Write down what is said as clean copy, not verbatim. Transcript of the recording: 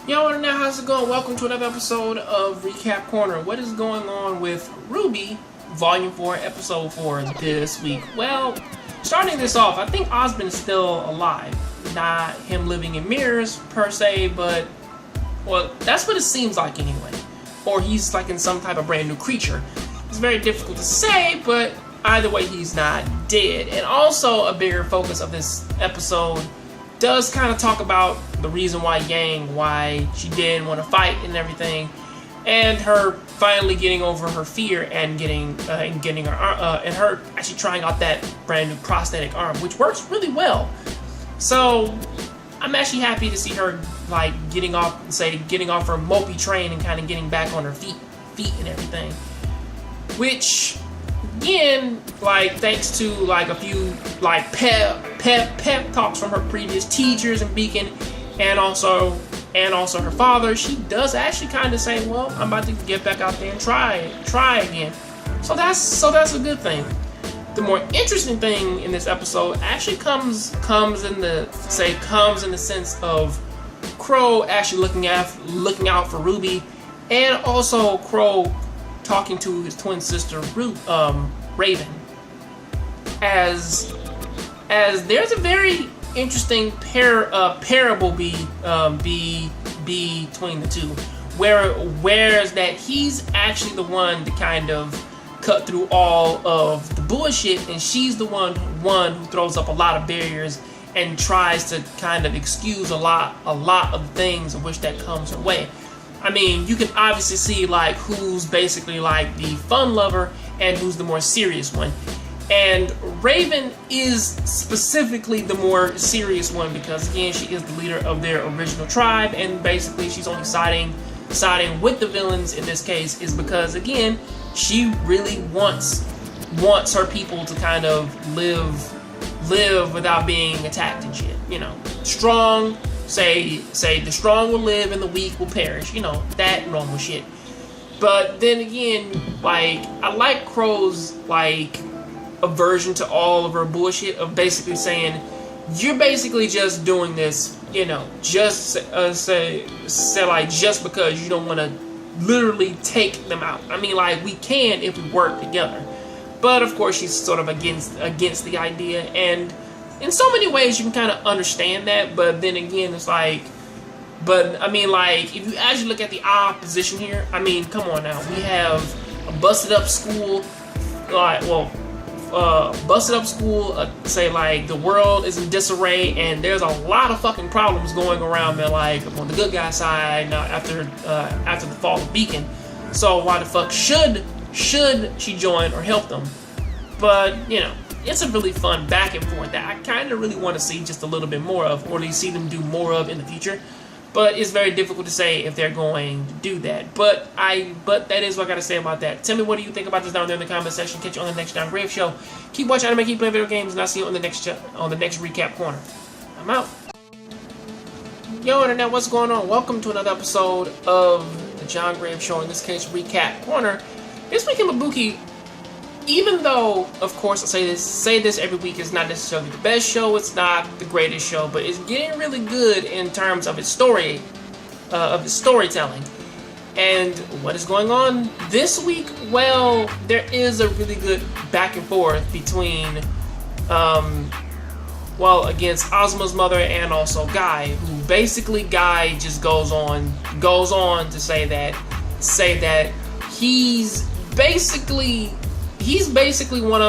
Yo, Internet, how's it going? Welcome to another episode of Recap Corner. What is going on with RWBY Volume 4, Episode 4 this week? Well, starting this off, I think Osmond is still alive. Not him living in mirrors, per se, but, well, that's what it seems like anyway. Or he's like in some type of brand new creature. It's very difficult to say, but either way, he's not dead. And also, a bigger focus of this episode does kind of talk about the reason why why she didn't want to fight and everything, and her finally getting over her fear and getting her and her actually trying out that brand new prosthetic arm, which works really well. So I'm actually happy to see her like getting off her mopey train and kind of getting back on her feet and everything, which again, like, thanks to like a few like pep talks from her previous teachers in Beacon, and also her father, she does actually kind of say, well, I'm about to get back out there and try again. So that's a good thing. The more interesting thing in this episode actually comes in the sense of Qrow actually looking out for RWBY, and also Qrow talking to his twin sister Raven, as there's a very interesting parable between the two, whereas that he's actually the one to kind of cut through all of the bullshit, and she's the one who throws up a lot of barriers and tries to kind of excuse a lot of the things of which that comes her way. I mean, you can obviously see like who's basically like the fun lover and who's the more serious one. And Raven is specifically the more serious one because, again, she is the leader of their original tribe, and basically she's only siding with the villains in this case is because, again, she really wants her people to kind of live without being attacked and shit. You know, strong, say the strong will live and the weak will perish. You know, that normal shit. But then again, like, I like Qrow's like aversion to all of her bullshit of basically saying, you're basically just doing this, you know, just say like just because you don't want to literally take them out. I mean, like, we can if we work together. But of course, she's sort of against the idea, and in so many ways you can kind of understand that. But then again, it's like, but I mean, like, if you actually look at the opposition here, I mean, come on now, we have a busted up school, say like the world is in disarray and there's a lot of fucking problems going around there, like on the good guy side now after the fall of Beacon. So why the fuck should she join or help them? But you know, it's a really fun back and forth that I kind of really want to see just a little bit more of, or at least see them do more of in the future. But it's very difficult to say if they're going to do that. But that is what I got to say about that. Tell me, what do you think about this down there in the comment section. Catch you on the next Jongravesshow. Keep watching anime, keep playing video games, and I'll see you on the next recap corner. I'm out. Yo, Internet, what's going on? Welcome to another episode of the Jongravesshow, in this case, Recap Corner. This week in Mabuki, even though, of course, I say this every week, it's not necessarily the best show, it's not the greatest show, but it's getting really good in terms of its story, of its storytelling. And what is going on this week? Well, there is a really good back and forth between, against Asuma's mother and also Guy, who basically Guy just goes on to say that he's basically one